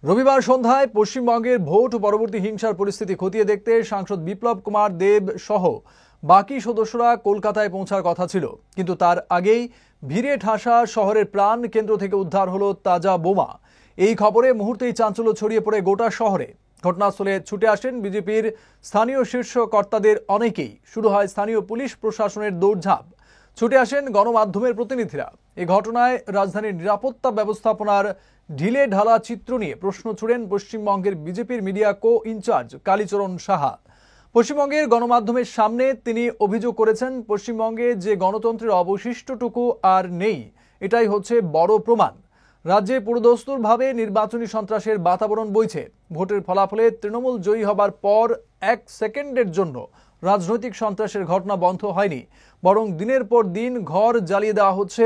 রবিবার সন্ধ্যায় পশ্চিমবঙ্গের ভোট পরবর্তী হিংসার পরিস্থিতি খতিয়ে দেখতে সাংসদ বিপ্লব কুমার দেব সহ বাকি সদস্যরা কলকাতায় পৌঁছার কথা ছিল, কিন্তু তার আগেই ভিড়ে ঠাসা শহরের প্রাণ কেন্দ্র থেকে উদ্ধার হলো তাজা বোমা। এই খবরে মুহূর্তেই চাঞ্চল্য ছড়িয়ে পড়ে গোটা শহরে। ঘটনাস্থলে ছুটে আসেন বিজেপির স্থানীয় শীর্ষ কর্তাদের অনেকেই। শুরু হয় স্থানীয় পুলিশ প্রশাসনের দৌড়ঝাঁপ, ছুটে আসেন গণমাধ্যমের প্রতিনিধিরা। এই ঘটনায় রাজধানীর নিরাপত্তা ব্যবস্থাপনার ঢিলে ঢালা চিত্র নিয়ে প্রশ্ন ছুড়েন পশ্চিমবঙ্গের বিজেপির মিডিয়া কো ইনচার্জ কালীচরণ সাহা। পশ্চিমবঙ্গের গণমাধ্যমের সামনে তিনি অভিযোগ করেছেন, পশ্চিমবঙ্গে যে গণতন্ত্রের অবশিষ্টটুকু আর নেই, এটাই হচ্ছে বড় প্রমাণ। রাজ্যে পুরোদস্তুরভাবে নির্বাচনী সন্ত্রাসের বাতাবরণ বইছে। ভোটের ফলাফলে তৃণমূল জয়ী হবার পর 1 সেকেন্ডের জন্য রাজনৈতিক সন্ত্রাসের ঘটনা বন্ধ হয়নি, বরং দিনের পর দিন ঘর জ্বালিয়ে দেওয়া হচ্ছে,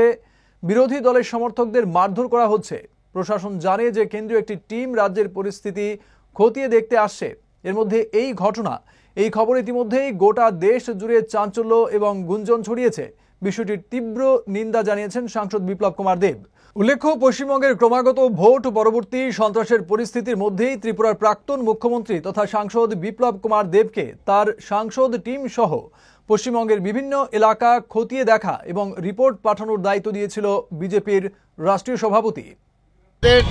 বিরোধী দলের সমর্থকদের মারধর করা হচ্ছে। প্রশাসন জানে যে কেন্দ্রীয় একটি টিম রাজ্যের পরিস্থিতি খতিয়ে দেখতে আসছে। এর মধ্যে এই ঘটনা, এই খবর ইতিমধ্যেই গোটা দেশ জুড়ে চাঞ্চল্য এবং গুঞ্জন ছড়িয়েছে। বিষয়টির তীব্র নিন্দা জানিয়েছেন সাংসদ বিপ্লব কুমার দেব। উল্লেখ্য, পশ্চিমবঙ্গের ক্রমাগত ভোট পরবর্তী সন্ত্রাসের পরিস্থিতির মধ্যেই ত্রিপুরার প্রাক্তন মুখ্যমন্ত্রী তথা সাংসদ বিপ্লব কুমার দেবকে তার সাংসদ টিম সহ পশ্চিমবঙ্গের বিভিন্ন এলাকা খতিয়ে দেখা এবং রিপোর্ট পাঠানোর দায়িত্ব দিয়েছিল বিজেপির রাষ্ট্রীয় সভাপতি।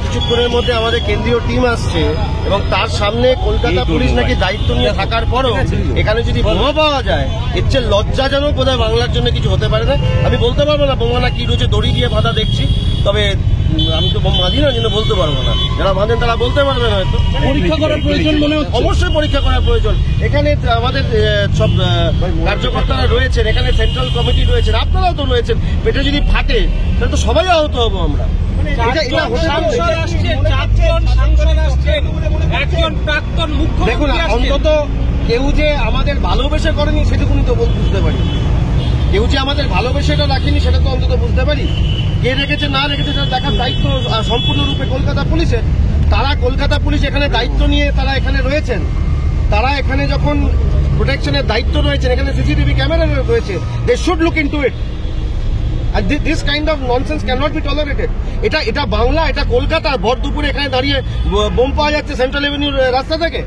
কিছুক্ষণের মধ্যে আমাদের কেন্দ্রীয় টিম আসছে এবং তার সামনে কলকাতা পুলিশ নাকি দায়িত্ব নিয়ে থাকার পরও এখানে যদি বোমা পাওয়া যায়, এর চেয়ে লজ্জাজনক বোধহয় বাংলার জন্য কিছু হতে পারে না। আমি বলতে পারবো না বোমা না কি রয়েছে, দড়ি দিয়ে বাঁধা দেখছি, তবে আমি তো বাঁধি না, জন্য বলতে পারবো না। যারা বাঁধেন তারা বলতে পারবেন হয়তো। পরীক্ষা করার প্রয়োজন মনে হচ্ছে, অবশ্যই পরীক্ষা করার প্রয়োজন। এখানে আমাদের সব কার্যকর্তারা রয়েছেন, এখানে সেন্ট্রাল কমিটি রয়েছেন, আপনারাও তো রয়েছেন। পেটে যদি ফাটে তাহলে তো সবাই আহত হবো আমরা। দেখুন, অন্তত কেউ যে আমাদের ভালোবেসে করেনি সেটুকুনি তো বুঝতে পারি। কেউ যে আমাদের ভালোবেসেটা রাখেনি সেটা তো অন্তত বুঝতে পারি। কে রেখেছে না রেখেছে সেটা দেখার দায়িত্ব সম্পূর্ণরূপে কলকাতা পুলিশের। তারা কলকাতা পুলিশ এখানে দায়িত্ব নিয়ে তারা এখানে রয়েছেন। তারা এখানে যখন প্রোটেকশনের দায়িত্ব রয়েছেন, এখানে সিসিটিভি ক্যামেরা রয়েছে, they should look into it. And this kind of nonsense cannot be tolerated. এটা বাংলা, এটা কলকাতা। ভর দুপুরে এখানে দাঁড়িয়ে বোম পাওয়া যাচ্ছে সেন্ট্রাল এভিনিউর রাস্তা থেকে।